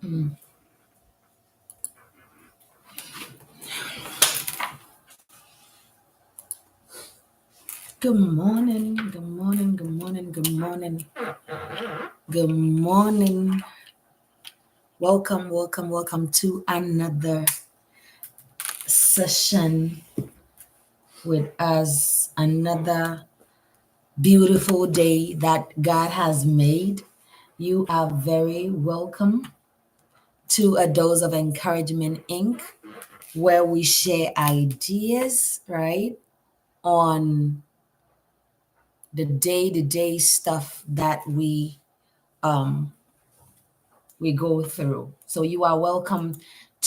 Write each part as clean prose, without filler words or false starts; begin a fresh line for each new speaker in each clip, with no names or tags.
Mm. Good morning, good morning, good morning, good morning, good morning. Welcome, welcome, welcome to another session with us. Another beautiful day that God has made. You are very welcome to A Dose of Encouragement Inc., where we share ideas, right, on the day-to-day stuff that um we go through. So you are welcome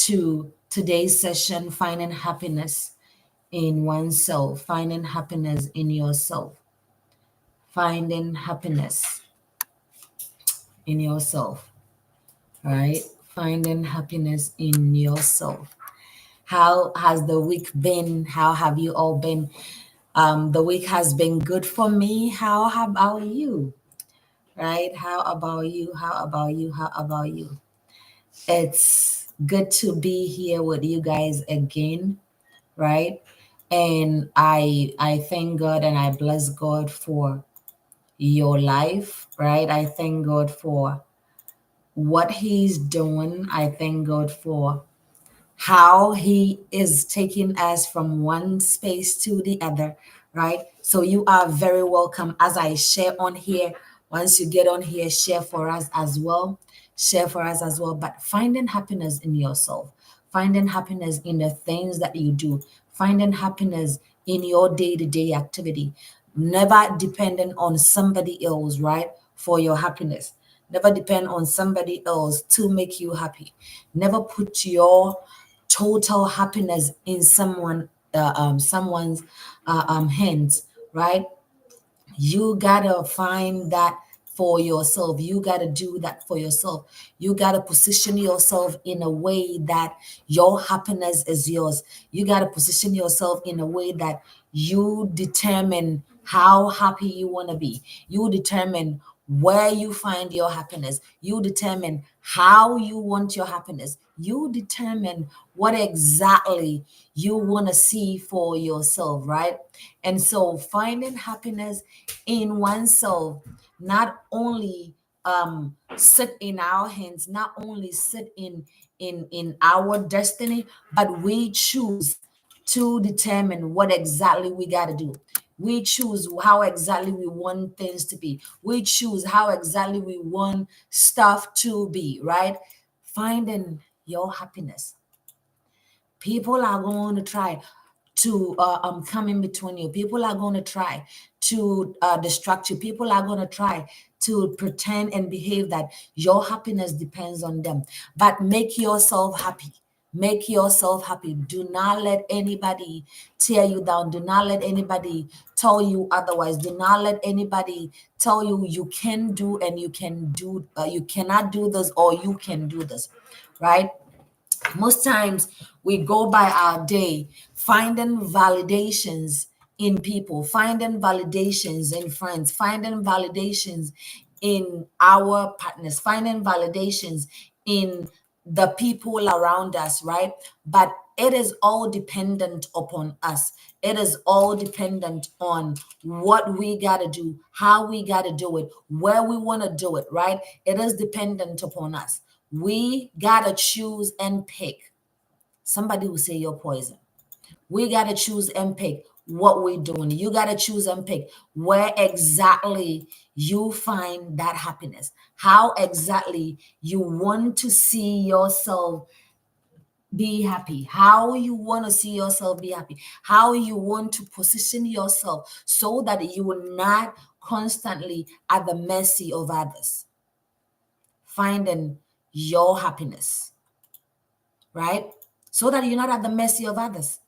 to today's session, Finding Happiness in Oneself, Finding Happiness in Yourself, Finding Happiness in Yourself, right? Finding happiness in yourself. How has the week been? How have you all been? The week has been good for me. How about you? Right? How about you? How about you? How about you? It's good to be here with you guys again, right? And I thank God and I bless God for your life, right? I thank God for what he's doing. I thank God for how he is taking us from one space to the other, right? So you are very welcome as I share on here. Once you get on here, share for us as well. Share for us as well. But finding happiness in yourself, finding happiness in the things that you do, finding happiness in your day to day activity, never dependent on somebody else, right? For your happiness. Never depend on somebody else to make you happy. Never put your total happiness in someone's hands, right? You gotta find that for yourself. You gotta do that for yourself. You gotta position yourself in a way that your happiness is yours. You gotta position yourself in a way that you determine how happy you want to be. You determine where you find your happiness. You determine how you want your happiness. You determine what exactly you want to see for yourself, right? And so finding happiness in oneself not only sit in our hands, not only sit in our destiny, but we choose to determine what exactly we got to do. We choose how exactly we want things to be. We choose how exactly we want stuff to be, right? Finding your happiness. People are going to try to come in between you. People are going to try to distract you. People are going to try to pretend and behave that your happiness depends on them. But make yourself happy. Make yourself happy. Do not let anybody tear you down. Do not let anybody tell you otherwise. Do not let anybody tell you you can do and you cannot do this or you can do this, right? Most times we go by our day finding validations in people, finding validations in friends, finding validations in our partners, finding validations in the people around us, right? But it is all dependent upon us. It is all dependent on what we got to do, how we got to do it, where we want to do it, right? It is dependent upon us. We got to choose and pick. Somebody will say you're poison. We got to choose and pick what we're doing. You got to choose and pick where exactly you find that happiness, how exactly you want to see yourself be happy, how you want to see yourself be happy, how you want to position yourself so that you will not constantly at the mercy of others. Finding your happiness, right? So that you're not at the mercy of others,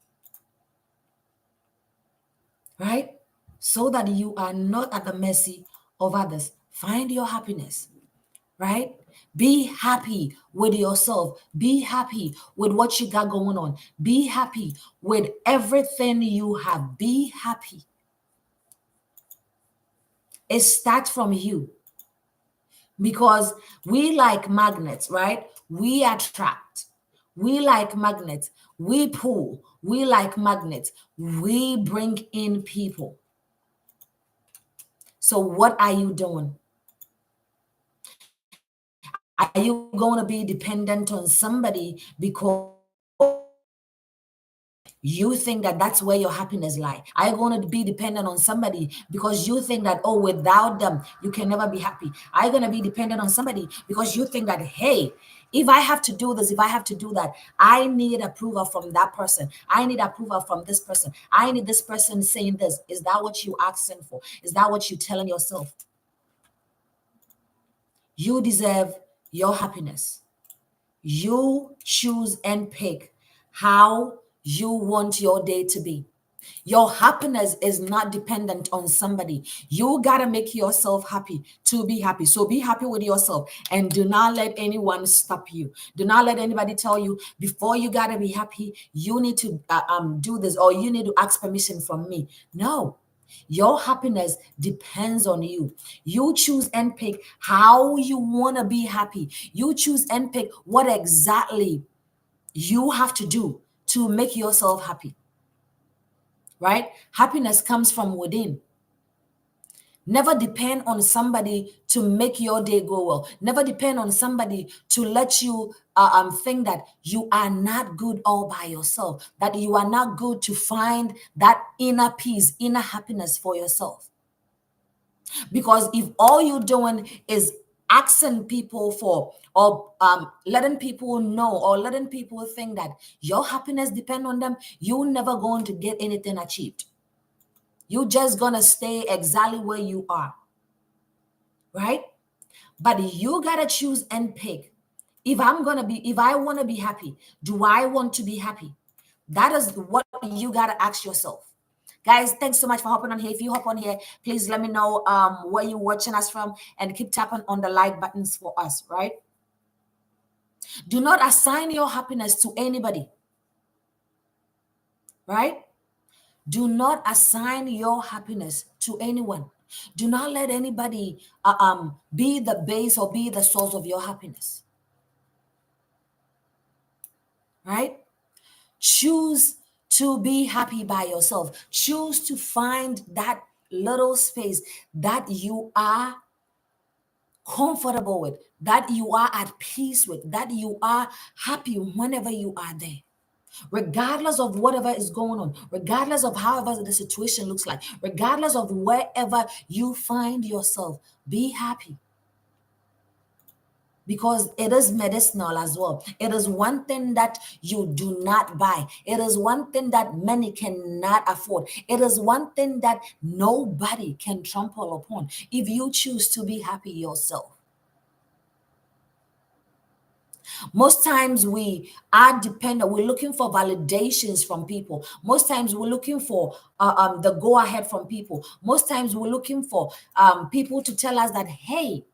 right? So that you are not at the mercy of others. Find your happiness, right? Be happy with yourself. Be happy with what you got going on. Be happy with everything you have. Be happy. It starts from you because we like magnets, right? We attract. We like magnets. We pull. We like magnets. We bring in people. So, what are you doing? Are you going to be dependent on somebody because you think that that's where your happiness lie? Are you going to be dependent on somebody because you think that, oh, without them you can never be happy? Are you going to be dependent on somebody because you think that, hey, if I have to do this, if I have to do that, I need approval from that person, I need approval from this person, I need this person saying this? Is that what you asking for? Is that what you telling yourself? You deserve your happiness. You choose and pick how you want your day to be. Your happiness is not dependent on somebody. You got to make yourself happy to be happy. So be happy with yourself and do not let anyone stop you. Do not let anybody tell you before you got to be happy, you need to do this or you need to ask permission from me. No. Your happiness depends on you. You choose and pick how you want to be happy. You choose and pick what exactly you have to do to make yourself happy, right? Happiness comes from within. Never depend on somebody to make your day go well. Never depend on somebody to let you think that you are not good all by yourself, that you are not good to find that inner peace, inner happiness for yourself. Because if all you're doing is asking people for or letting people know or letting people think that your happiness depend on them, you're never going to get anything achieved. You're just gonna stay exactly where you are, right? But you gotta choose and pick. If I want to be happy, do I want to be happy? That is what you gotta ask yourself. Guys, thanks so much for hopping on here. If you hop on here, please let me know where you're watching us from and keep tapping on the like buttons for us, right? Do not assign your happiness to anybody, right? Do not assign your happiness to anyone. Do not let anybody be the base or be the source of your happiness, right? Choose to be happy by yourself. Choose to find that little space that you are comfortable with, that you are at peace with, that you are happy whenever you are there. Regardless of whatever is going on, regardless of however the situation looks like, regardless of wherever you find yourself, be happy. Because it is medicinal as well. It is one thing that you do not buy. It is one thing that many cannot afford. It is one thing that nobody can trample upon if you choose to be happy yourself. Most times we are dependent, we're looking for validations from people. Most times we're looking for the go ahead from people. Most times we're looking for people to tell us that, hey,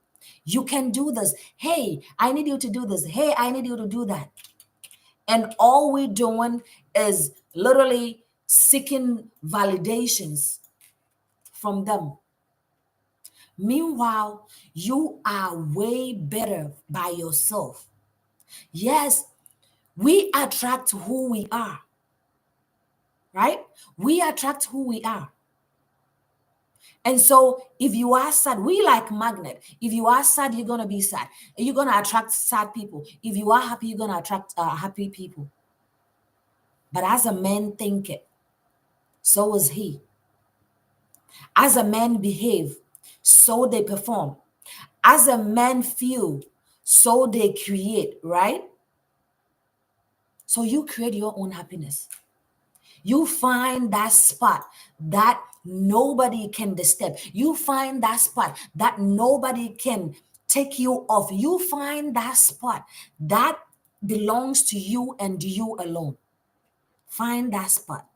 you can do this. Hey, I need you to do this. Hey, I need you to do that. And all we're doing is literally seeking validations from them. Meanwhile, you are way better by yourself. Yes, we attract who we are, right? We attract who we are. And so if you are sad, we like magnet. If you are sad, you're going to be sad. You're going to attract sad people. If you are happy, you're going to attract happy people. But as a man thinketh, so is he. As a man behave, so they perform. As a man feel, so they create, right? So you create your own happiness. You find that spot that nobody can disturb. You find that spot that nobody can take you off. You find that spot that belongs to you and you alone. Find that spot.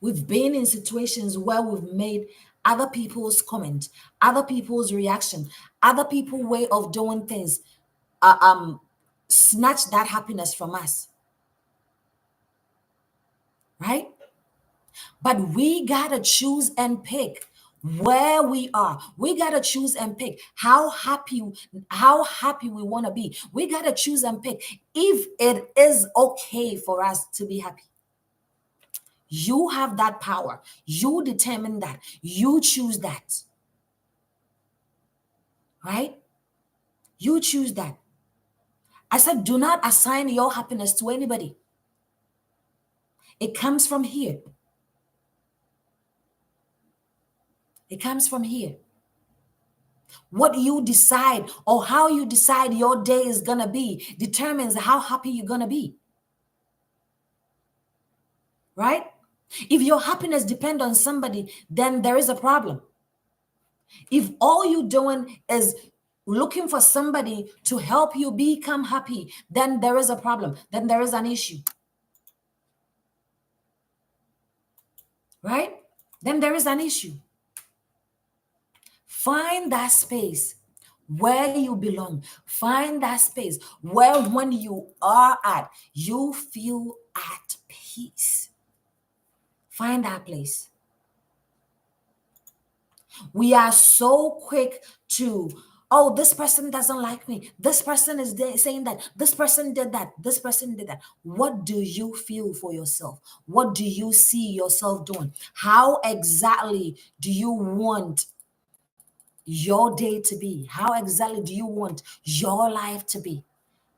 We've been in situations where we've made other people's comment, other people's reaction, other people's way of doing things, uh, um, snatch that happiness from us, right? But we gotta choose and pick where we are. We gotta choose and pick how happy we want to be. We gotta choose and pick if it is okay for us to be happy. You have that power. You determine that. You choose that. Right? You choose that. I said, do not assign your happiness to anybody. It comes from here. It comes from here. What you decide or how you decide your day is going to be determines how happy you're going to be. Right? If your happiness depends on somebody, then there is a problem. If all you're doing is looking for somebody to help you become happy, then there is a problem. Then there is an issue. Right? Then there is an issue. Find that space where you belong. Find that space where when you are at, you feel at peace. Find that place. We are so quick to, oh, this person doesn't like me. This person is saying that. This person did that. This person did that. What do you feel for yourself? What do you see yourself doing? How exactly do you want your day to be? How exactly do you want your life to be?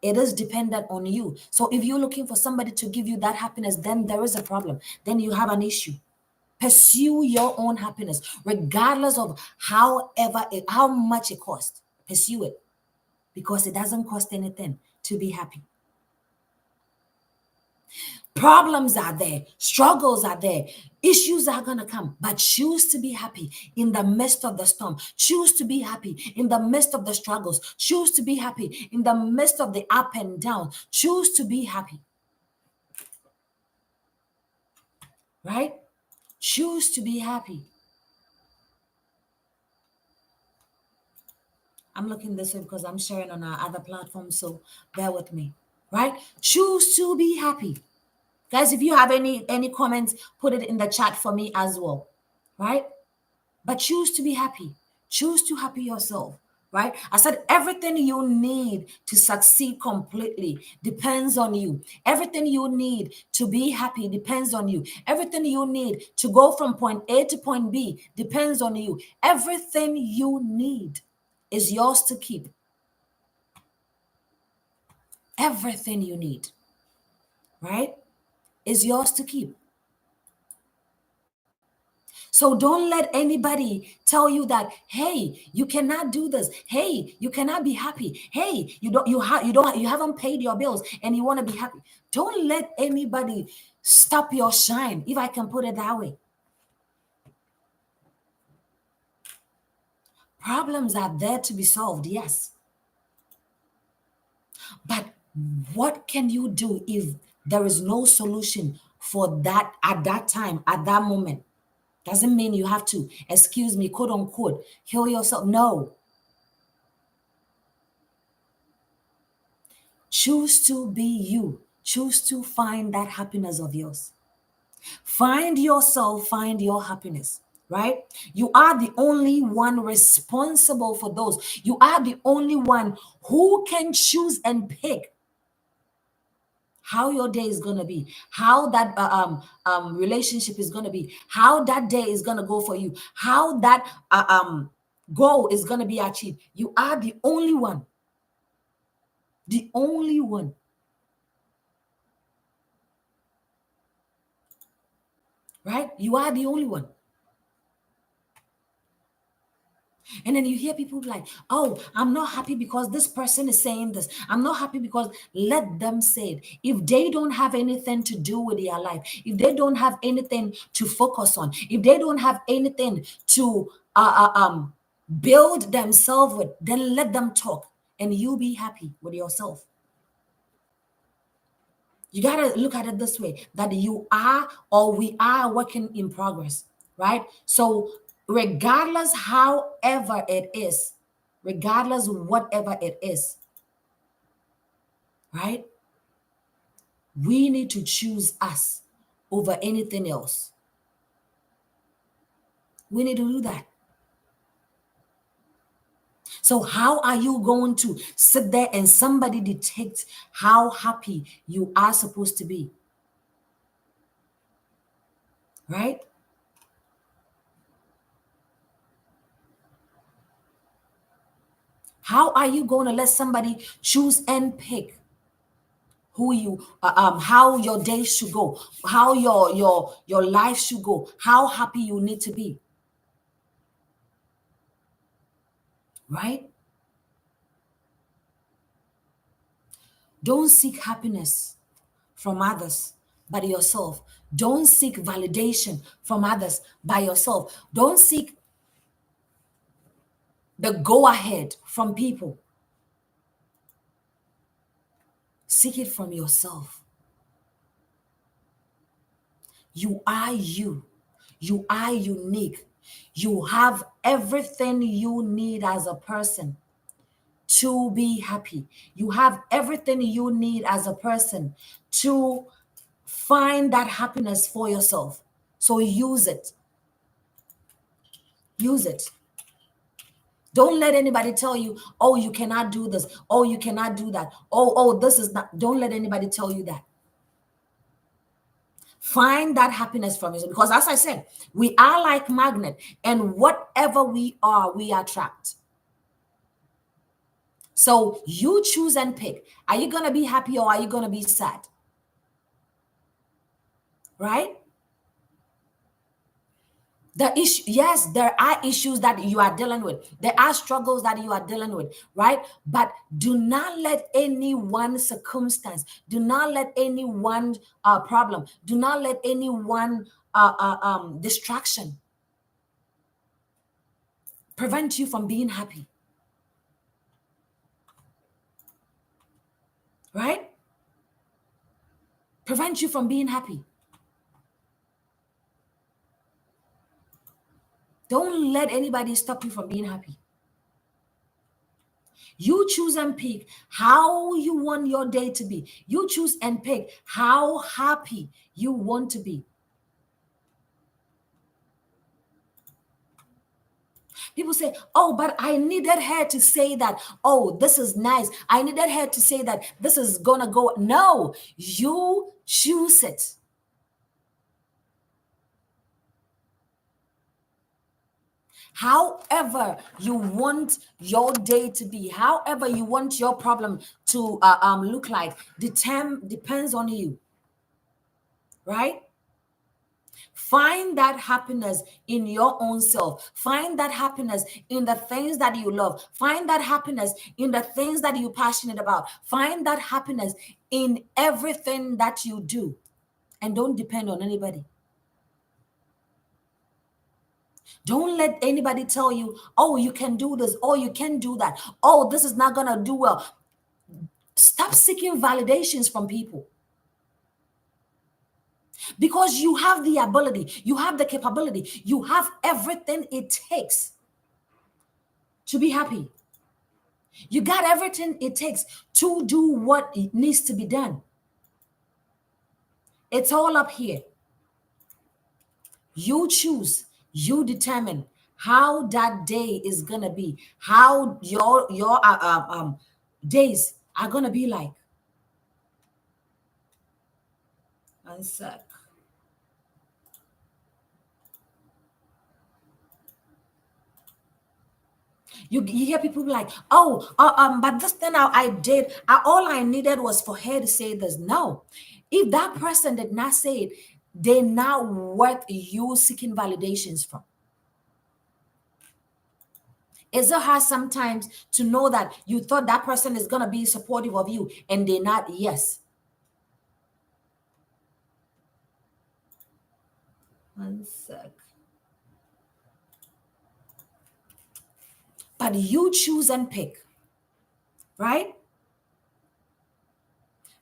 It is dependent on you. So if you're looking for somebody to give you that happiness, then there is a problem. Then you have an issue. Pursue your own happiness, regardless of how much it costs. Pursue it because it doesn't cost anything to be happy. Problems are there, struggles are there, issues are going to come, but choose to be happy in the midst of the storm. Choose to be happy in the midst of the struggles. Choose to be happy in the midst of the up and down. Choose to be happy. Right? Choose to be happy. I'm looking this way because I'm sharing on our other platforms, so bear with me. Right? Choose to be happy. Guys, if you have any comments, put it in the chat for me as well. Right? But choose to be happy. Choose to happy yourself. Right? I said everything you need to succeed completely depends on you. Everything you need to be happy depends on you. Everything you need to go from point A to point B depends on you. Everything you need is yours to keep. Everything you need, right, is yours to keep. So don't let anybody tell you that, hey, you cannot do this. Hey, you cannot be happy. Hey, you haven't paid your bills and you want to be happy. Don't let anybody stop your shine, if I can put it that way. Problems are there to be solved, yes. But what can you do if there is no solution for that at that time, at that moment? Doesn't mean you have to, excuse me, quote unquote, kill yourself. No. Choose to be you. Choose to find that happiness of yours. Find yourself, find your happiness, right? You are the only one responsible for those. You are the only one who can choose and pick how your day is going to be, how that relationship is going to be, how that day is going to go for you, how that goal is going to be achieved. You are the only one. The only one. Right? You are the only one. And then you hear people like, oh, I'm not happy because this person is saying this. I'm not happy because, let them say it. If they don't have anything to do with their life, if they don't have anything to focus on, if they don't have anything to build themselves with, then let them talk and you be happy with yourself. You got to look at it this way, that you are, or we are, a working in progress, right? So regardless however it is, regardless whatever it is, right, we need to choose us over anything else. We need to do that. So how are you going to sit there and somebody detects how happy you are supposed to be? Right? How are you going to let somebody choose and pick who you how your day should go, how your life should go, how happy you need to be? Right? Don't seek happiness from others but yourself. Don't seek validation from others by yourself. Don't seek the go ahead from people. Seek it from yourself. You are you. You are unique. You have everything you need as a person to be happy. You have everything you need as a person to find that happiness for yourself. So use it. Use it. Don't let anybody tell you, oh, you cannot do this. Oh, you cannot do that. Oh, this is not. Don't let anybody tell you that. Find that happiness from yourself. Because as I said, we are like magnet, and whatever we attract. So you choose and pick. Are you going to be happy or are you going to be sad? Right? The issue, yes, there are issues that you are dealing with. There are struggles that you are dealing with, right? But do not let any one circumstance, do not let any one problem, do not let any one distraction prevent you from being happy, right? Prevent you from being happy. Don't let anybody stop you from being happy. You choose and pick how you want your day to be. You choose and pick how happy you want to be. People say, oh, but I needed her to say that, oh, this is nice. I needed her to say that this is gonna go. No, you choose it. However you want your day to be, however you want your problem to look like, depends on you, right? Find that happiness in your own self. Find that happiness in the things that you love. Find that happiness in the things that you're passionate about. Find that happiness in everything that you do. And don't depend on anybody. Don't let anybody tell you, oh, you can do this, or you can do that. Oh, this is not going to do well. Stop seeking validations from people. Because you have the ability, you have the capability, you have everything it takes to be happy. You got everything it takes to do what it needs to be done. It's all up here. You choose, you determine how that day is gonna be, how your days are gonna be like. One sec. You hear people like, oh, but this thing I did, all I needed was for her to say this. No, if that person did not say it, they're not worth you seeking validations from. It's so hard sometimes to know that you thought that person is gonna be supportive of you and they're not. Yes. One sec. But you choose and pick, right?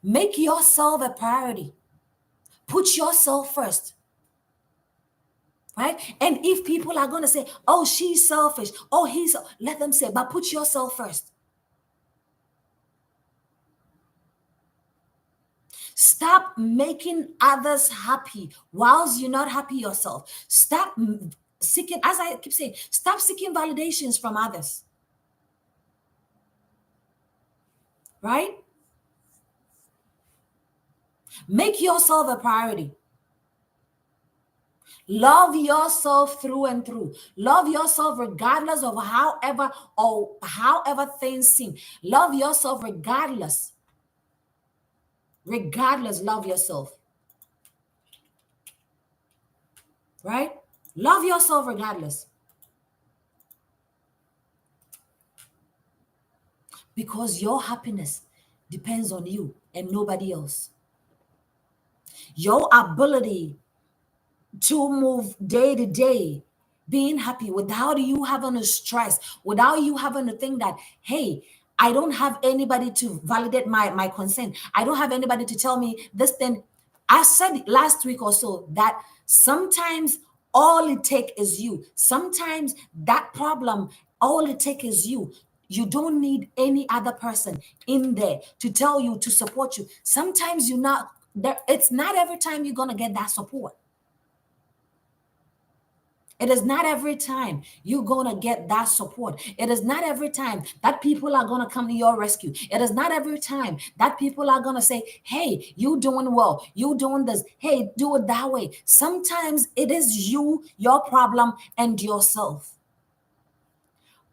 Make yourself a priority. Put yourself first. Right? And if people are going to say, oh, she's selfish, oh, let them say, but put yourself first. Stop making others happy whilst you're not happy yourself. Stop seeking, as I keep saying, stop seeking validations from others. right? Make yourself a priority. Love yourself through and through. Love yourself regardless of however things seem. Love yourself regardless. Regardless, love yourself. Right? Love yourself regardless. Because your happiness depends on you and nobody else. Your ability to move day to day, being happy without you having to stress, without you having to think that, hey, I don't have anybody to validate my consent. I don't have anybody to tell me this thing. I said last week or so that sometimes all it takes is you. Sometimes that problem, all it takes is you. You don't need any other person in there to tell you, to support you. Sometimes you're not there. It's not every time you're going to get that support. It is not every time you're going to get that support. It is not every time that people are going to come to your rescue. It is not every time that people are going to say, hey, you doing well. You doing this. Hey, do it that way. Sometimes it is you, your problem, and yourself.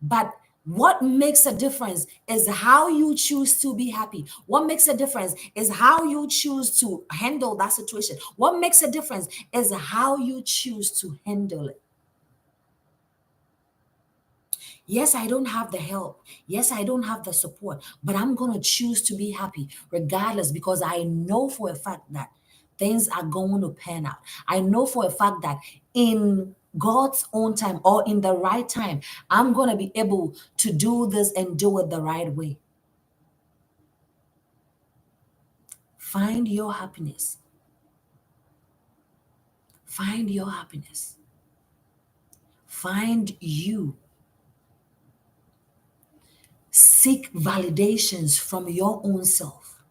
But what makes a difference is how you choose to be happy. What makes a difference is how you choose to handle that situation. What makes a difference is how you choose to handle it. Yes, I don't have the help. Yes, I don't have the support, but I'm going to choose to be happy regardless because I know for a fact that things are going to pan out. I know for a fact that in God's own time or in the right time, I'm going to be able to do this and do it the right way. Find your happiness. Find your happiness. Find you. Seek validations from your own self.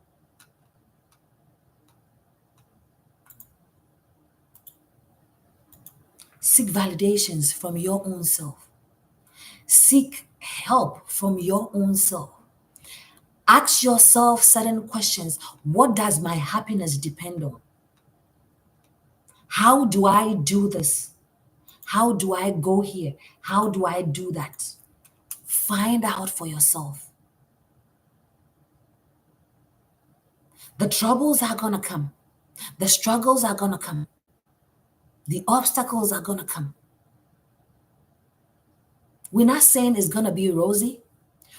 Seek validations from your own self. Seek help from your own self. Ask yourself certain questions. What does my happiness depend on? How do I do this? How do I go here? How do I do that? Find out for yourself. The troubles are going to come. The struggles are going to come. The obstacles are going to come. We're not saying it's going to be rosy.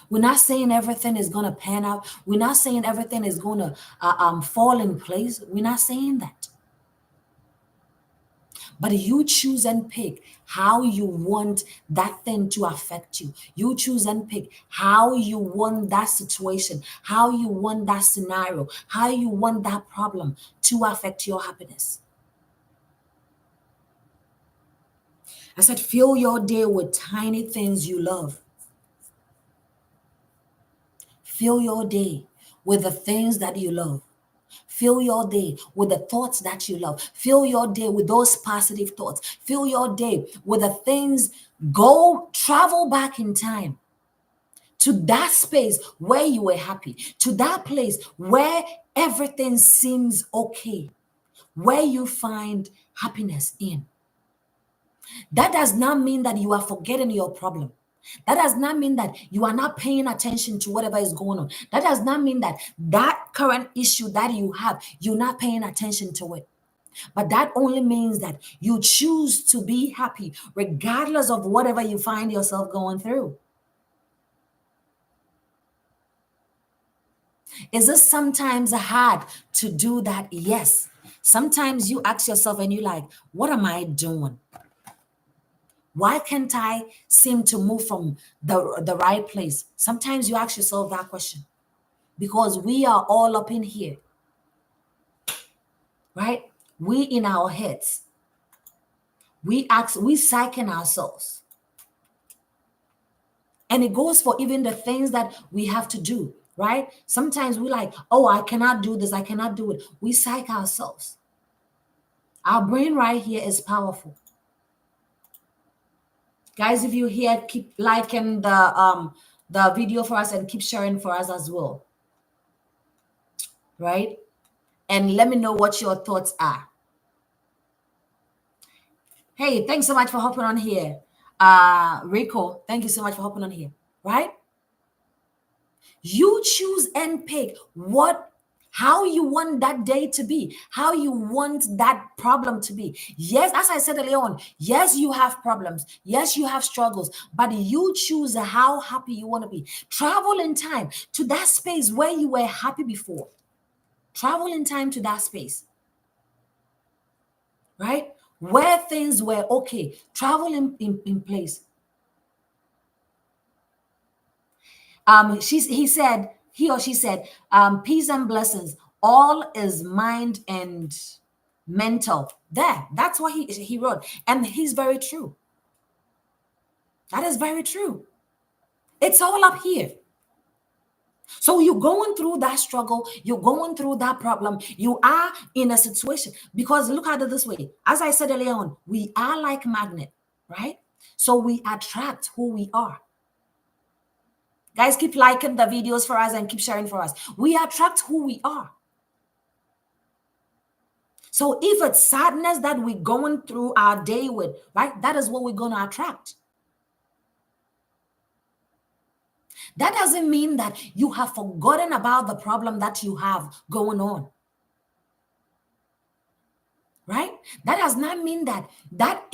We're not saying everything is going to pan out. We're not saying everything is going to fall in place. We're not saying that. But you choose and pick how you want that thing to affect you. You choose and pick how you want that situation, how you want that scenario, how you want that problem to affect your happiness. I said, fill your day with tiny things you love. Fill your day with the things that you love. Fill your day with the thoughts that you love. Fill your day with those positive thoughts. Fill your day with the things. Go travel back in time to that space where you were happy, to that place where everything seems okay, where you find happiness in. That does not mean that you are forgetting your problem. That does not mean that you are not paying attention to whatever is going on. That does not mean that that current issue that you have, you're not paying attention to it. But that only means that you choose to be happy regardless of whatever you find yourself going through. Is it sometimes hard to do that? Yes. Sometimes you ask yourself and you're like, what am I doing? Why can't I seem to move from the right place? Sometimes you ask yourself that question because we are all up in here, right? We in our heads. We psyching ourselves. And it goes for even the things that we have to do, right? Sometimes we like, oh, I cannot do this. I cannot do it. We psych ourselves. Our brain right here is powerful. Guys, if you're here, keep liking the video for us and keep sharing for us as well. right? And let me know what your thoughts are. Hey, thanks so much for hopping on here. Rico, thank you so much for hopping on here, right? You choose and pick how you want that day to be, how you want that problem to be. Yes, as I said earlier on, yes, you have problems. Yes, you have struggles, but you choose how happy you want to be. Travel in time to that space where you were happy before. Travel in time to that space, right? Where things were okay. Travel in place. He or she said, peace and blessings. All is mind and mental. That's what he wrote. And he's very true. That is very true. It's all up here. So you're going through that struggle, you're going through that problem, you are in a situation. Because look at it this way. As I said earlier on, we are like magnet, right? So we attract who we are. Guys, keep liking the videos for us and keep sharing for us. We attract who we are. So if it's sadness that we're going through our day with, right, that is what we're going to attract. That doesn't mean that you have forgotten about the problem that you have going on. Right? That does not mean that that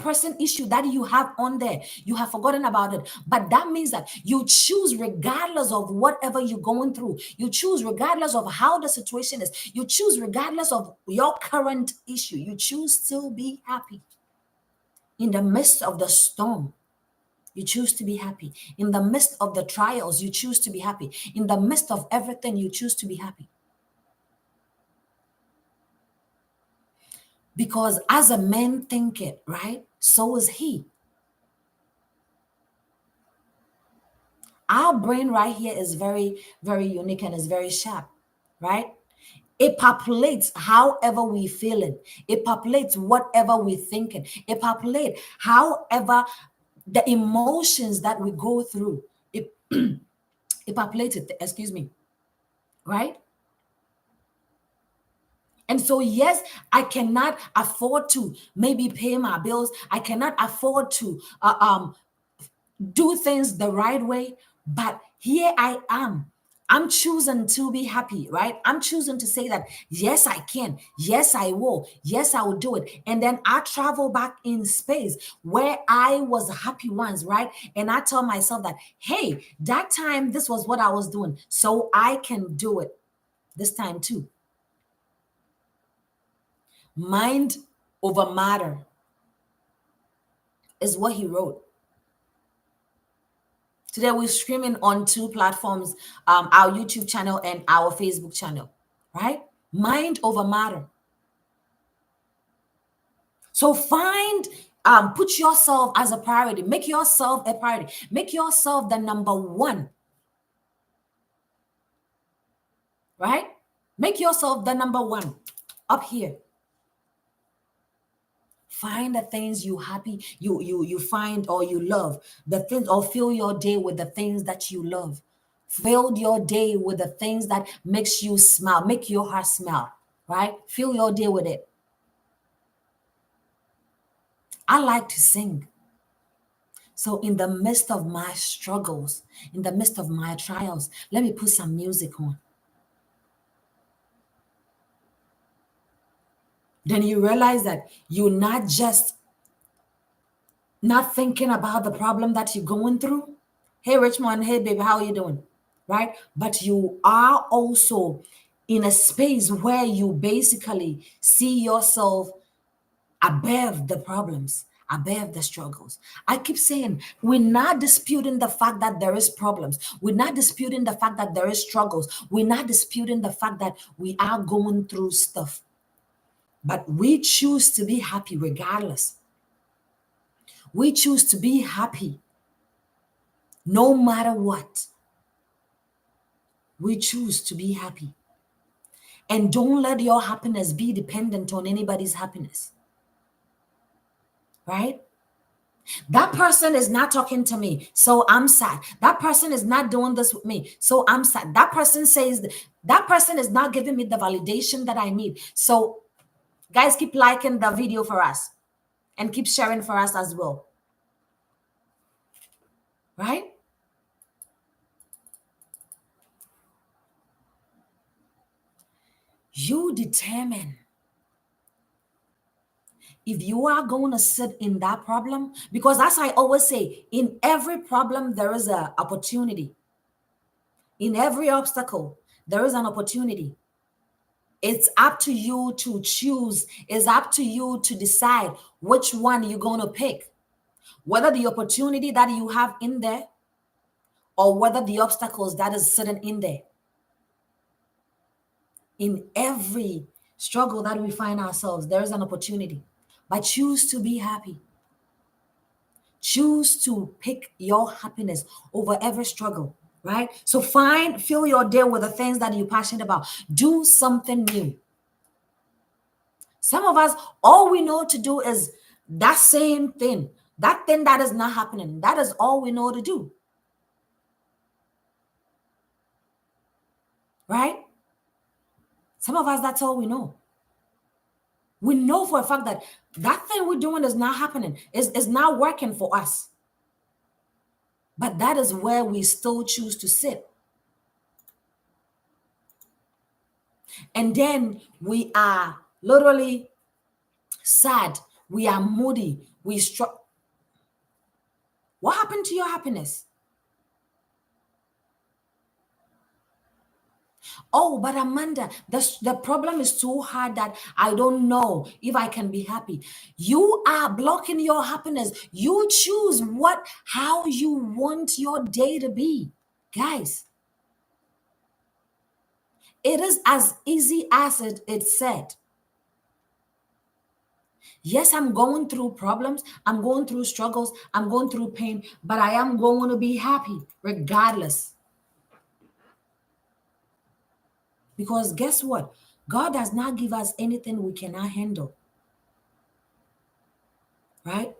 person issue that you have on there, you have forgotten about it. But that means that you choose regardless of whatever you're going through. You choose regardless of how the situation is. You choose regardless of your current issue. You choose to be happy. In the midst of the storm, you choose to be happy. In the midst of the trials, you choose to be happy. In the midst of everything, you choose to be happy. Because as a man thinketh, right, so is he. Our brain right here is very, very unique and is very sharp, right? It populates however we feeling. It populates whatever we thinking. It populates however the emotions that we go through. It populates it, excuse me, right? And so, yes, I cannot afford to maybe pay my bills. I cannot afford to do things the right way. But here I am. I'm choosing to be happy, right? I'm choosing to say that, yes, I can. Yes, I will. Yes, I will do it. And then I travel back in space where I was happy once, right? And I tell myself that, hey, that time, this was what I was doing. So I can do it this time too. Mind over matter is what he wrote. Today we're streaming on two platforms, our YouTube channel and our Facebook channel, right? Mind over matter. So put yourself as a priority. Make yourself a priority. Make yourself the number one, right? Make yourself the number one up here. Find the things you find or you love. The things, or fill your day with the things that you love. Fill your day with the things that makes you smile, make your heart smile, right? Fill your day with it. I like to sing. So in the midst of my struggles, in the midst of my trials, let me put some music on. Then you realize that you're not just not thinking about the problem that you're going through. Hey, Richmond, hey, baby, how are you doing? Right? But you are also in a space where you basically see yourself above the problems, above the struggles. I keep saying we're not disputing the fact that there is problems. We're not disputing the fact that there is struggles. We're not disputing the fact that we are going through stuff. But we choose to be happy regardless. We choose to be happy no matter what. We choose to be happy. And don't let your happiness be dependent on anybody's happiness. Right? That person is not talking to me, so I'm sad. That person is not doing this with me, so I'm sad. That person says that person is not giving me the validation that I need. So, guys, keep liking the video for us and keep sharing for us as well. Right? You determine if you are going to sit in that problem, because as I always say, in every problem there is an opportunity. In every obstacle there is an opportunity. It's up to you to choose. It's up to you to decide which one you're going to pick, whether the opportunity that you have in there or whether the obstacles that is sitting in there. In every struggle that we find ourselves, there is an opportunity. But choose to be happy. Choose to pick your happiness over every struggle, right? So fill your day with the things that you're passionate about. Do something new. Some of us, all we know to do is that same thing. That thing that is not happening. That is all we know to do. Right? Some of us, that's all we know. We know for a fact that that thing we're doing is not happening, is not working for us. But that is where we still choose to sit. And then we are literally sad. We are moody. We struck. What happened to your happiness? Oh, but Amanda, the problem is too hard that I don't know if I can be happy. You are blocking your happiness. You choose how you want your day to be. Guys, it is as easy as it's said. Yes, I'm going through problems. I'm going through struggles. I'm going through pain, but I am going to be happy regardless. Because guess what? God does not give us anything we cannot handle. Right?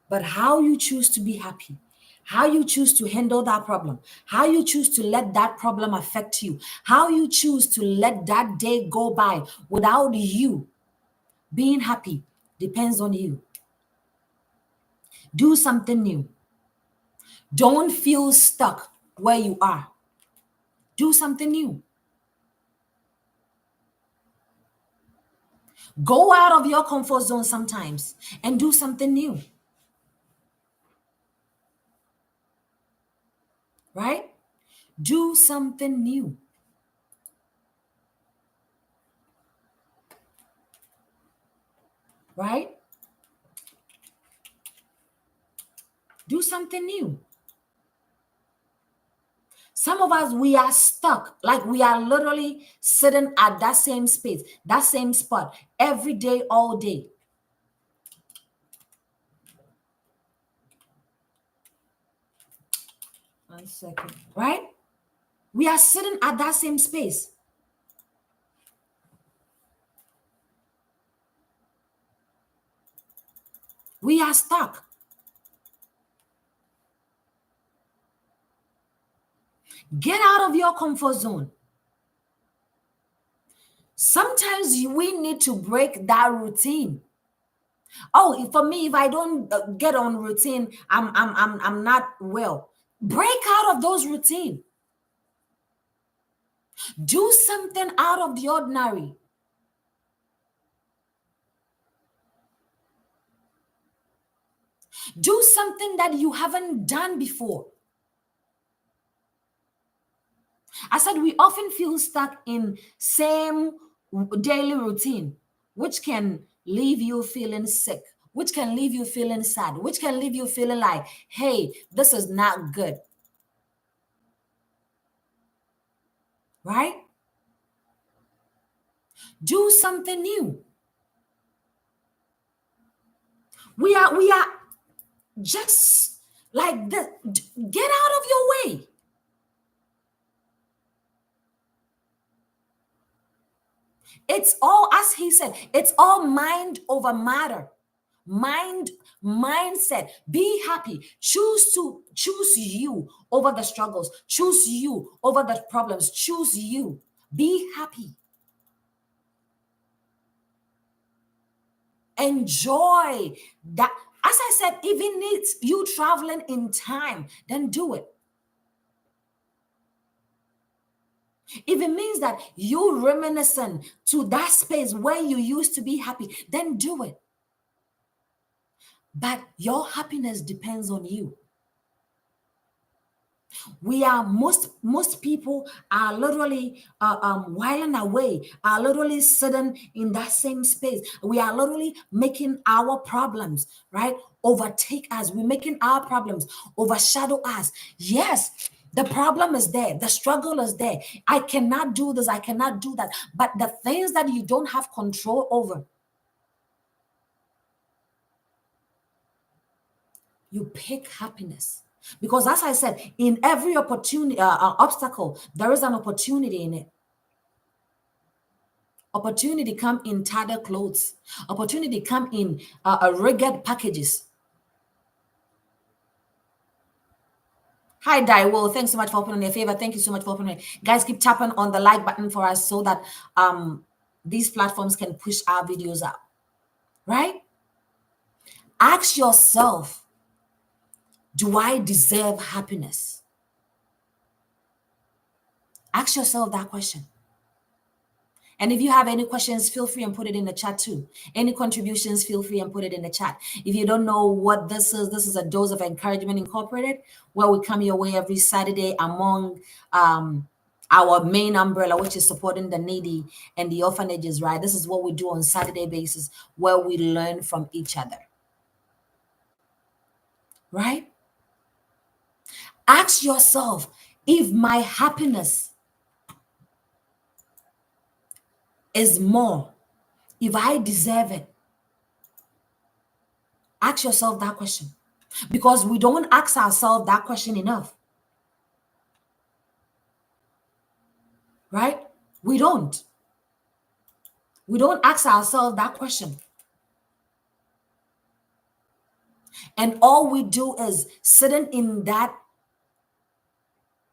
But how you choose to be happy, how you choose to handle that problem, how you choose to let that problem affect you, how you choose to let that day go by without you being happy depends on you. Do something new. Don't feel stuck where you are. Do something new. Go out of your comfort zone sometimes and do something new. Right? Do something new. Right? Do something new. Some of us, we are stuck, like we are literally sitting at that same space, that same spot every day, all day. One second, right? We are sitting at that same space. We are stuck. Get out of your comfort zone. Sometimes we need to break that routine. Oh, for me, if I don't get on routine, I'm not well. Break out of those routine. Do something out of the ordinary. Do something that you haven't done before. I said we often feel stuck in same daily routine, which can leave you feeling sick, which can leave you feeling sad, which can leave you feeling like, hey, this is not good. Right? Do something new. We are just like this. Get out of your way. It's all, as he said, it's all mind over matter. Mind, mindset. Be happy. Choose you over the struggles. Choose you over the problems. Choose you. Be happy. Enjoy that. As I said, even it's you traveling in time, then do it. If it means that you reminiscent to that space where you used to be happy, then do it. But your happiness depends on you. We are most people are literally whiling away, are literally sitting in that same space. We are literally making our problems, right, overtake us. We're making our problems overshadow us. Yes, the problem is there, the struggle is there. I cannot do this, I cannot do that. But the things that you don't have control over, you pick happiness. Because as I said, in every opportunity, obstacle, there is an opportunity in it. Opportunity come in tattered clothes. Opportunity come in ragged packages. Hi, Daiwo. Thanks so much for opening your favor. Thank you so much for opening. Guys, keep tapping on the like button for us so that these platforms can push our videos out. Right? Ask yourself, do I deserve happiness? Ask yourself that question. And if you have any questions, feel free and put it in the chat too. Any contributions, feel free and put it in the chat. If you don't know what this is a Dose of Encouragement Incorporated, where we come your way every Saturday among our main umbrella, which is supporting the needy and the orphanages, right? This is what we do on Saturday basis, where we learn from each other, right? Ask yourself if my happiness is more, if I deserve it. Ask yourself that question, because we don't ask ourselves that question enough, right? We don't. We don't ask ourselves that question. And all we do is sitting in that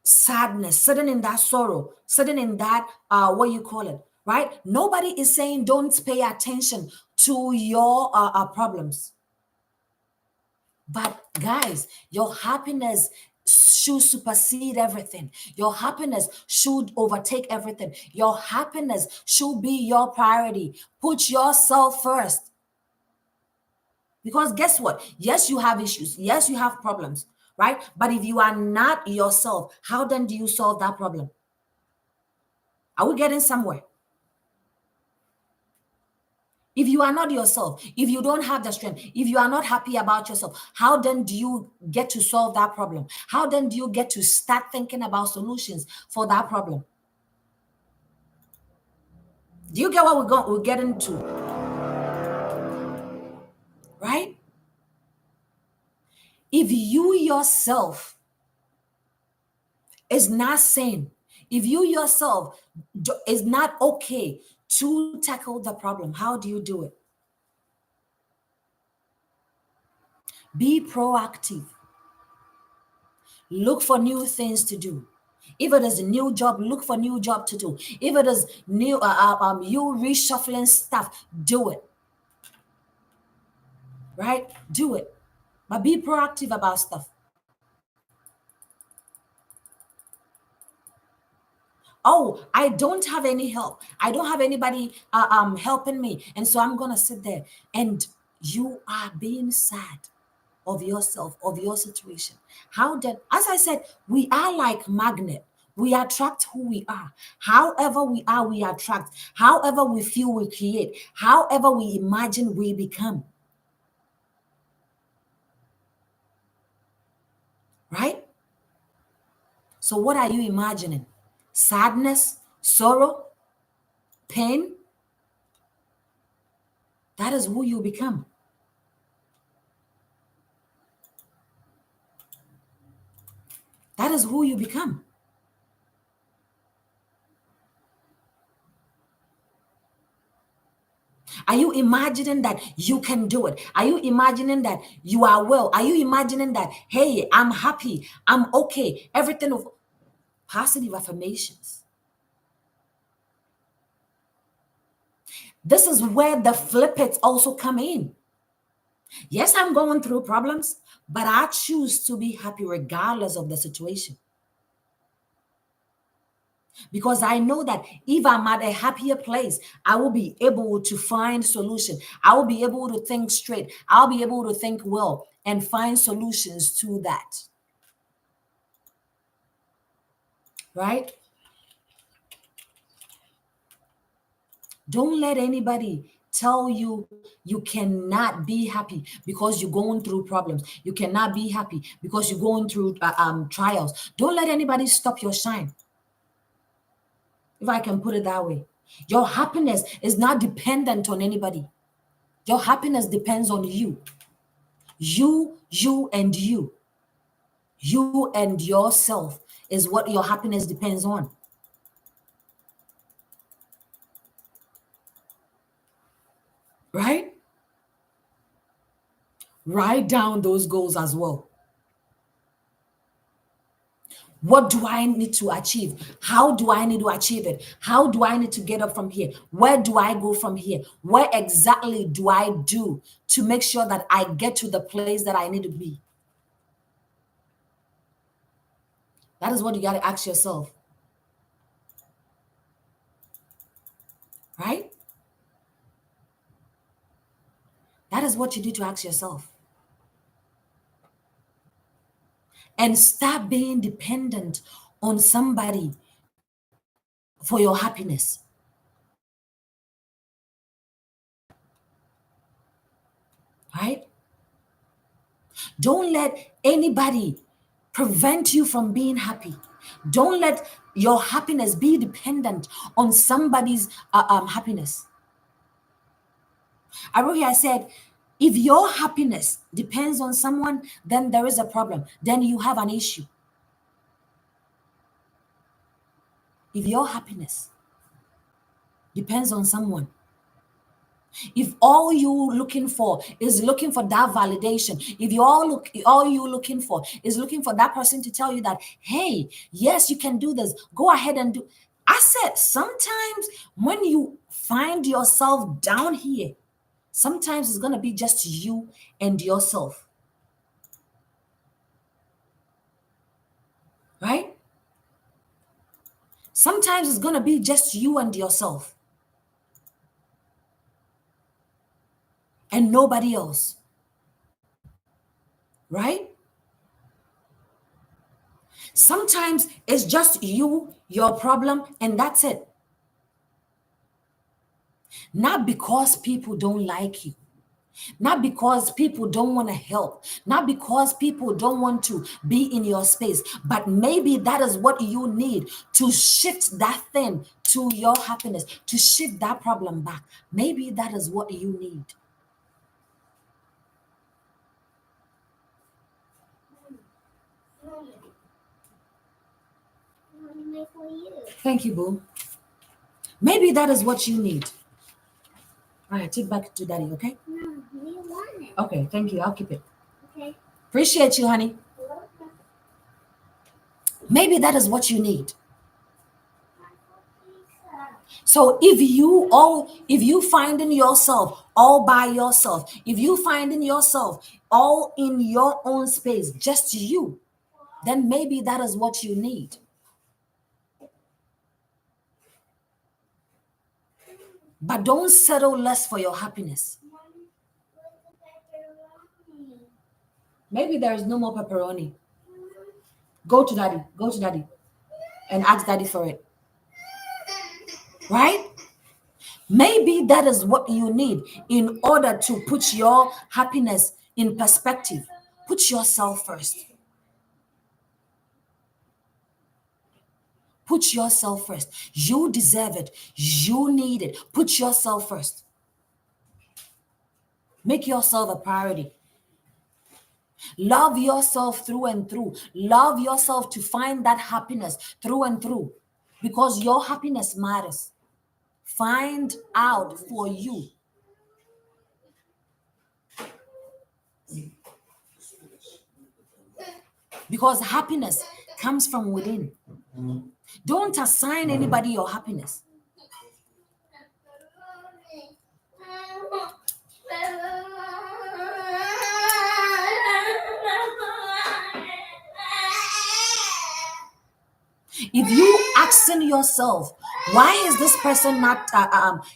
sadness, sitting in that sorrow, sitting in that, what you call it, right? Nobody is saying don't pay attention to your problems. But guys, your happiness should supersede everything. Your happiness should overtake everything. Your happiness should be your priority. Put yourself first. Because guess what? Yes, you have issues. Yes, you have problems, right? But if you are not yourself, how then do you solve that problem? Are we getting somewhere? If you are not yourself, if you don't have the strength, if you are not happy about yourself, how then do you get to solve that problem? How then do you get to start thinking about solutions for that problem? Do you get what we're getting to? Right? If you yourself is not sane, if you yourself is not okay to tackle the problem, how do you do it? Be proactive. Look for new things to do. If it is a new job, look for new job to do. If it is new, you reshuffling stuff, do it. Right? Do it. But be proactive about stuff. Oh, I don't have any help. I don't have anybody helping me, and so I'm gonna sit there. And you are being sad of yourself, of your situation. How did, as I said, we are like magnet. We attract who we are. However we are, we attract. However we feel, we create. However we imagine, we become. Right? So what are you imagining? Sadness, sorrow, pain? That is who you become. That is who you become. Are you imagining that you can do it? Are you imagining that you are well? Are you imagining that, hey, I'm happy, I'm okay, everything of positive affirmations? This is where the flip it also come in. Yes, I'm going through problems, but I choose to be happy regardless of the situation. Because I know that if I'm at a happier place, I will be able to find solution. I will be able to think straight. I'll be able to think well and find solutions to that. Right? Don't let anybody tell you you cannot be happy because you're going through problems. You cannot be happy because you're going through trials. Don't let anybody stop your shine, if I can put it that way. Your happiness is not dependent on anybody. Your happiness depends on you. You, and you. You and yourself is what your happiness depends on. Right? Write down those goals as well. What do I need to achieve? How do I need to achieve it? How do I need to get up from here? Where do I go from here? What exactly do I do to make sure that I get to the place that I need to be? That is what you got to ask yourself, right? That is what you need to ask yourself. And stop being dependent on somebody for your happiness. Right? Don't let anybody prevent you from being happy. Don't let your happiness be dependent on somebody's happiness. I wrote here, I said, if your happiness depends on someone, then there is a problem. Then you have an issue. If your happiness depends on someone, if all you looking for is looking for that validation, if all you looking for is looking for that person to tell you that, hey, yes, you can do this, go ahead and do. I said, sometimes when you find yourself down here, sometimes it's going to be just you and yourself. Right? Sometimes it's going to be just you and yourself and nobody else. Right? Sometimes it's just you, your problem, and that's it. Not because people don't like you, not because people don't want to help, not because people don't want to be in your space, but maybe that is what you need to shift that thing to your happiness, to shift that problem back. Maybe that is what you need. Thank you, boo. Maybe that is what you need. All right, take back to daddy, okay?
No, we want it.
Okay, thank you. I'll keep it.
Okay.
Appreciate you, honey. Maybe that is what you need. So if you find in yourself all by yourself, if you find in yourself all in your own space, just you, then maybe that is what you need. But don't settle less for your happiness. Maybe there is no more pepperoni. Go to daddy. Go to daddy and ask daddy for it. Right? Maybe that is what you need in order to put your happiness in perspective. Put yourself first. Put yourself first. You deserve it. You need it. Put yourself first. Make yourself a priority. Love yourself through and through. Love yourself to find that happiness through and through, because your happiness matters. Find out for you because happiness comes from within. Don't assign anybody your happiness. If you asking yourself, why is this person not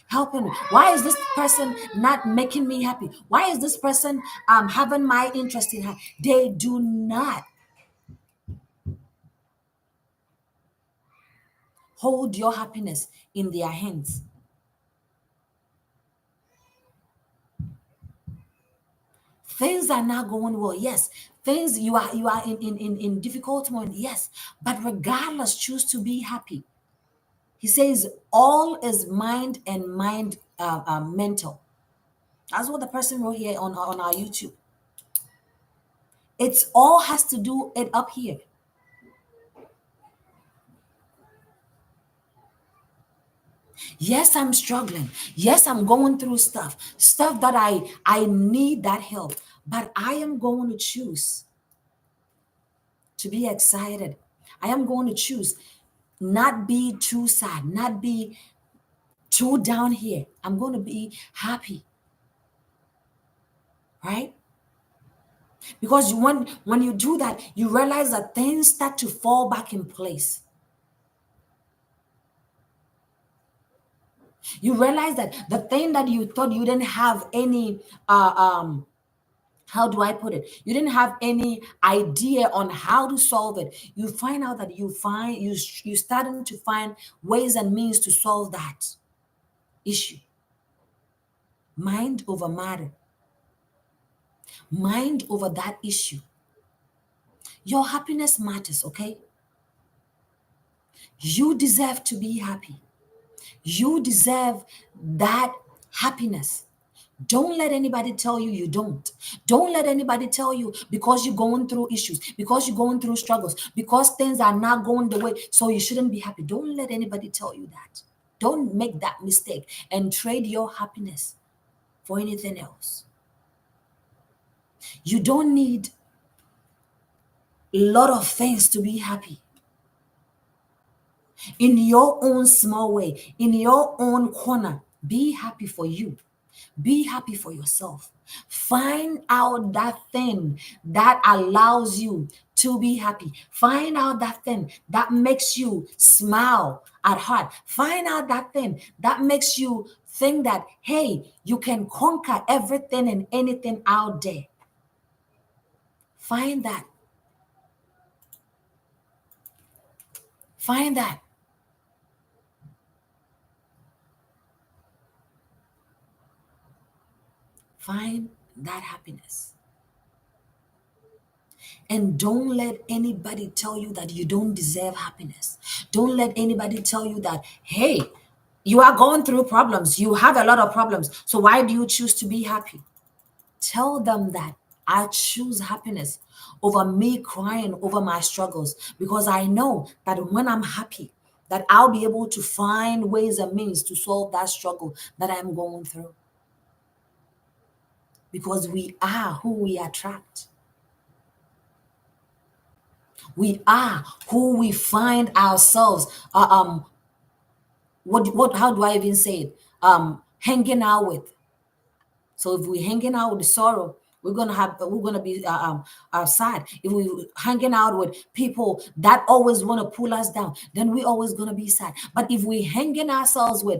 helping me? Why is this person not making me happy? Why is this person having my interest in her? They do not hold your happiness in their hands. Things are not going well, yes. Things you are in difficult moment, yes. But regardless, choose to be happy. He says all is mind and mind mental. That's what the person wrote here on our YouTube. It's all has to do it up here. Yes, I'm struggling. Yes, I'm going through stuff that I need that help. But I am going to choose to be excited. I am going to choose not be too sad, not be too down here. I'm going to be happy, right? Because when you do that, you realize that things start to fall back in place. You realize that the thing that you thought you didn't have any how do I put it? You didn't have any idea on how to solve it. You find out that you starting to find ways and means to solve that issue. Mind over matter. Mind over that issue. Your happiness matters, okay? You deserve to be happy. You deserve that happiness. Don't let anybody tell you you don't. Don't let anybody tell you because you're going through issues, because you're going through struggles, because things are not going the way, so you shouldn't be happy. Don't let anybody tell you that. Don't make that mistake and trade your happiness for anything else. You don't need a lot of things to be happy. In your own small way, in your own corner, be happy for you. Be happy for yourself. Find out that thing that allows you to be happy. Find out that thing that makes you smile at heart. Find out that thing that makes you think that, hey, you can conquer everything and anything out there. Find that. Find that. Find that happiness. And don't let anybody tell you that you don't deserve happiness. Don't let anybody tell you that, hey, you are going through problems. You have a lot of problems. So why do you choose to be happy? Tell them that I choose happiness over me crying over my struggles because I know that when I'm happy, that I'll be able to find ways and means to solve that struggle that I'm going through. Because we are who we attract. We are who we find ourselves. What? How do I even say it? Hanging out with. So if we're hanging out with the sorrow, we're gonna be sad. If we hanging out with people that always want to pull us down, then we're always gonna be sad. But if we hanging ourselves with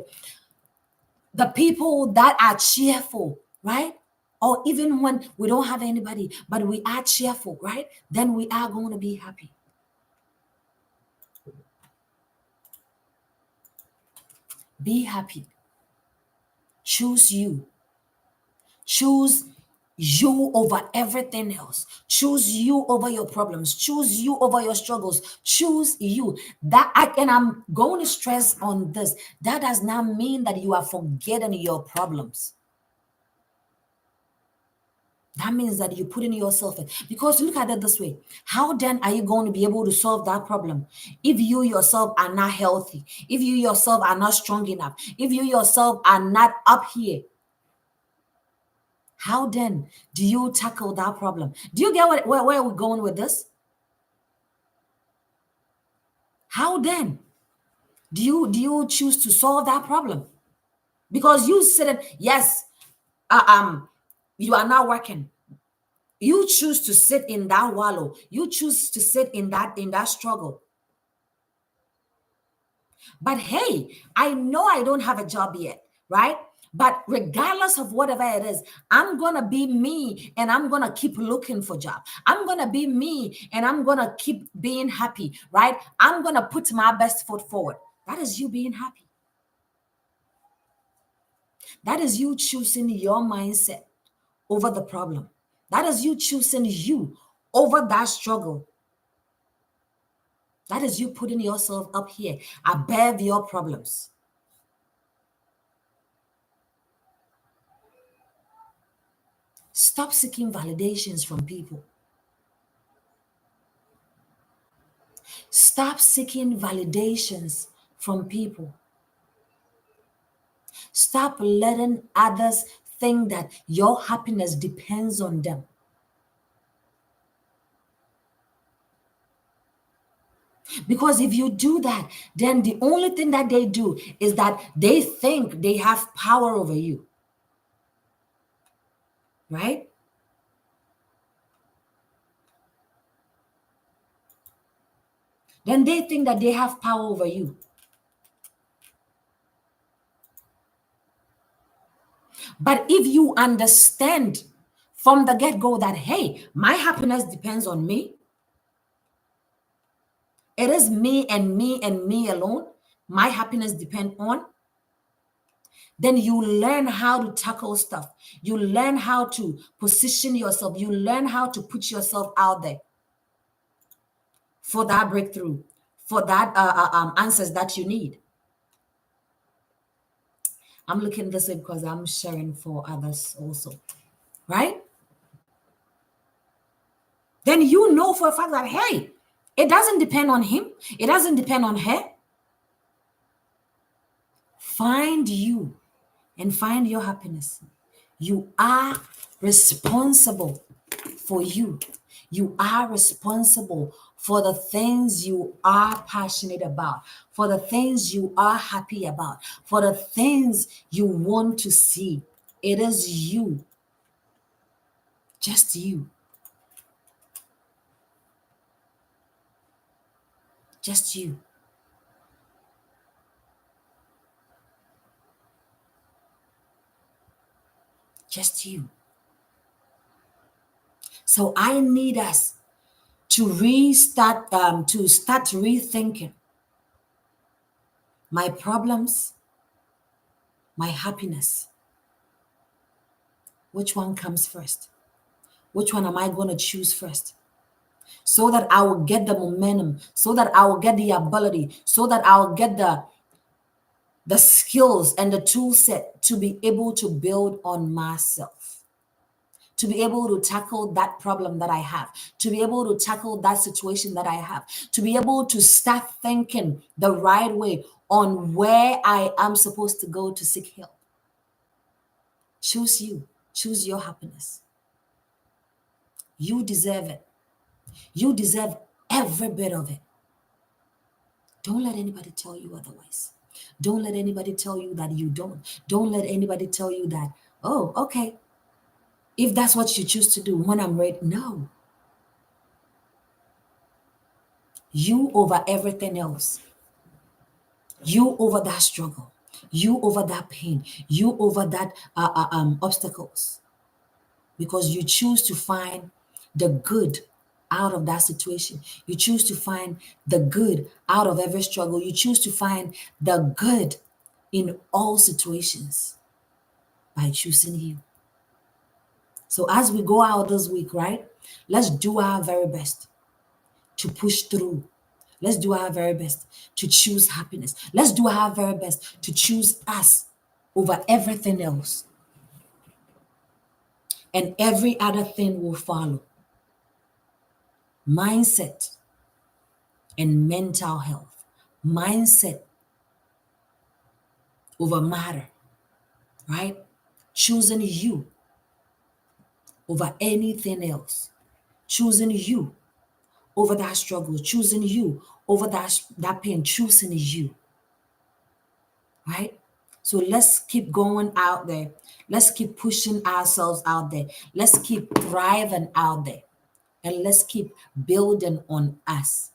the people that are cheerful, right? Or even when we don't have anybody, but we are cheerful, right? Then we are going to be happy. Be happy. Choose you. Choose you over everything else. Choose you over your problems. Choose you over your struggles. Choose you. And I'm going to stress on this. That does not mean that you are forgetting your problems. That means that you put in yourself in. Because look at it this way. How then are you going to be able to solve that problem if you yourself are not healthy? If you yourself are not strong enough? If you yourself are not up here? How then do you tackle that problem? Do you get where we're going with this? How then do you choose to solve that problem? Because you said, yes, uh, um, you are not working. You choose to sit in that wallow. You choose to sit in that struggle. But hey, I know I don't have a job yet, right? But regardless of whatever it is, I'm gonna be me and I'm gonna keep looking for job. I'm gonna be me and I'm gonna keep being happy, right? I'm gonna put my best foot forward. That is you being happy. That is you choosing your mindset over the problem. That is you choosing you over that struggle. That is you putting yourself up here above your problems. Stop seeking validations from people. Stop seeking validations from people. Stop letting others think that your happiness depends on them. Because if you do that, then the only thing that they do is that they think they have power over you, right? Then they think that they have power over you. But if you understand from the get go that, hey, my happiness depends on me, it is me and me and me alone, my happiness depends on, then you learn how to tackle stuff. You learn how to position yourself. You learn how to put yourself out there for that breakthrough, for that answers that you need. I'm looking this way because I'm sharing for others also, right? Then you know for a fact that, hey, it doesn't depend on him. It doesn't depend on her. Find you and find your happiness. You are responsible for you. You are responsible for the things you are passionate about, for the things you are happy about, for the things you want to see. It is you, just you, just you. Just you. So I need us to start rethinking my problems, my happiness. Which one comes first? Which one am I going to choose first? So that I will get the momentum, so that I will get the ability, so that I will get the skills and the tool set to be able to build on myself, to be able to tackle that problem that I have, to be able to tackle that situation that I have, to be able to start thinking the right way on where I am supposed to go to seek help. Choose you, choose your happiness. You deserve it. You deserve every bit of it. Don't let anybody tell you otherwise. Don't let anybody tell you that you don't. Don't let anybody tell you that, oh, okay, if that's what you choose to do when I'm ready. No. You over everything else. You over that struggle. You over that pain. You over that obstacles. Because you choose to find the good out of that situation. You choose to find the good out of every struggle. You choose to find the good in all situations by choosing you. So as we go out this week, right? Let's do our very best to push through. Let's do our very best to choose happiness. Let's do our very best to choose us over everything else. And every other thing will follow. Mindset and mental health. Mindset over matter, right? Choosing you over anything else. Choosing you over that struggle, choosing you over that pain, choosing you, right? So let's keep going out there. Let's keep pushing ourselves out there. Let's keep thriving out there. And let's keep building on us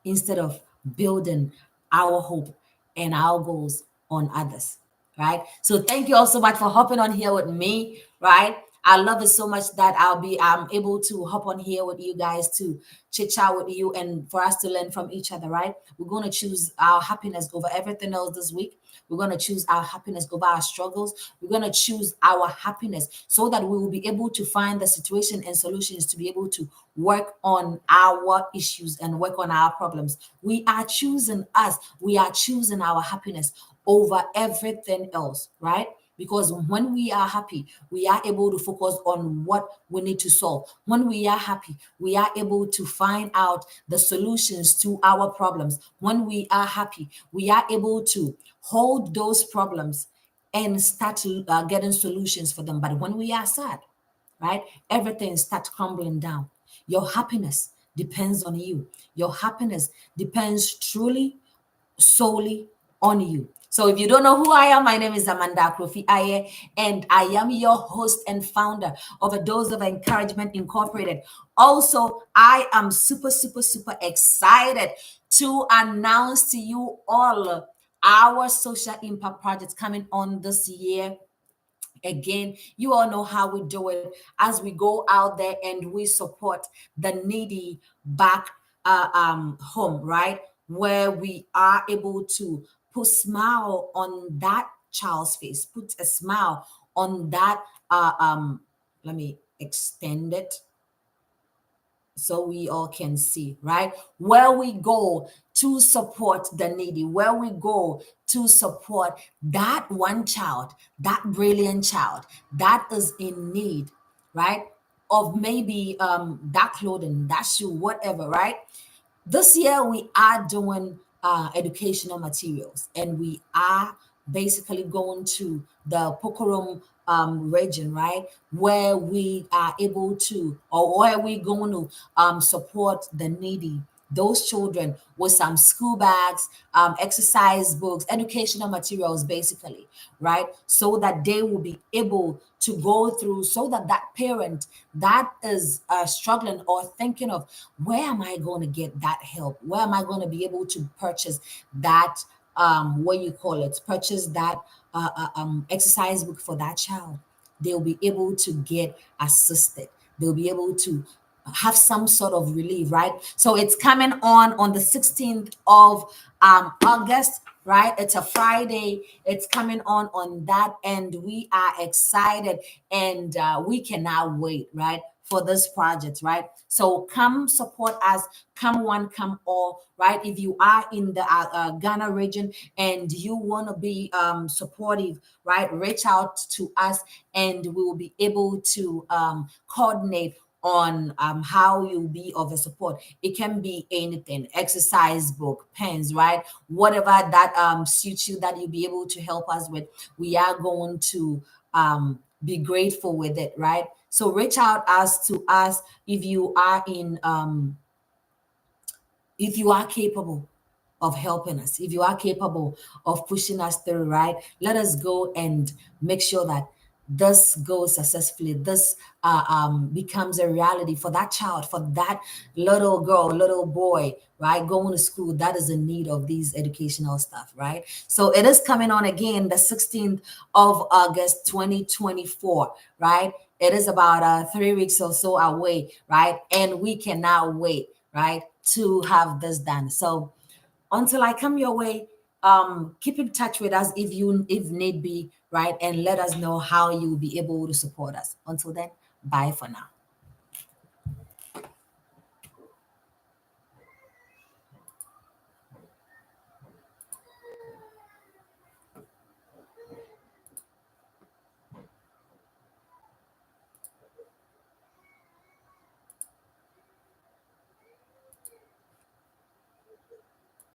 instead of building our hope and our goals on others, right? So thank you all so much for hopping on here with me, right? I love it so much that I'm able to hop on here with you guys to chit chat with you and for us to learn from each other, right? We're going to choose our happiness over everything else this week. We're going to choose our happiness over our struggles. We're going to choose our happiness so that we will be able to find the situation and solutions to be able to work on our issues and work on our problems. We are choosing us. We are choosing our happiness over everything else, right? Because when we are happy, we are able to focus on what we need to solve. When we are happy, we are able to find out the solutions to our problems. When we are happy, we are able to hold those problems and start getting solutions for them. But when we are sad, right, everything starts crumbling down. Your happiness depends on you. Your happiness depends truly solely on you. So if you don't know who I am, my name is Amanda Akrofi Aye, and I am your host and founder of A Dose of Encouragement Incorporated. Also, I am super, super, super excited to announce to you all our social impact projects coming on this year. Again, you all know how we do it as we go out there and we support the needy back home, right? Where we are able to put smile on that child's face, put a smile on that. Let me extend it so we all can see, right? Where we go to support the needy, where we go to support that one child, that brilliant child that is in need, right? Of maybe that clothing, that shoe, whatever, right? This year we are doing educational materials, and we are basically going to the Pokorum region, right, where we are able to, or where we going to support the needy, those children, with some school bags, exercise books, educational materials, basically, right? So that they will be able to go through, so that that parent that is struggling or thinking of, where am I going to get that help? Where am I going to be able to purchase that? What you call it? Purchase that exercise book for that child. They'll be able to get assisted. They'll be able to have some sort of relief, right? So it's coming on the 16th of August, right? It's a Friday. It's coming on that, and we are excited, and we cannot wait, right, for this project, right? So come support us, come one, come all, right? If you are in the Ghana region and you want to be supportive, right, reach out to us, and we will be able to coordinate on how you'll be of a support. It can be anything, exercise book, pens, right? Whatever that suits you, that you'll be able to help us with. We are going to be grateful with it, right? So reach out as to us if you are in if you are capable of helping us, if you are capable of pushing us through, right? Let us go and make sure that this goes successfully. This becomes a reality for that child, for that little girl, little boy, right? Going to school that is in need of these educational stuff, right? So it is coming on again the 16th of August, 2024, right? It is about 3 weeks or so away, right? And we cannot wait, right, to have this done. So until I come your way, keep in touch with us if need be, right? And let us know how you'll be able to support us. Until then, bye for now.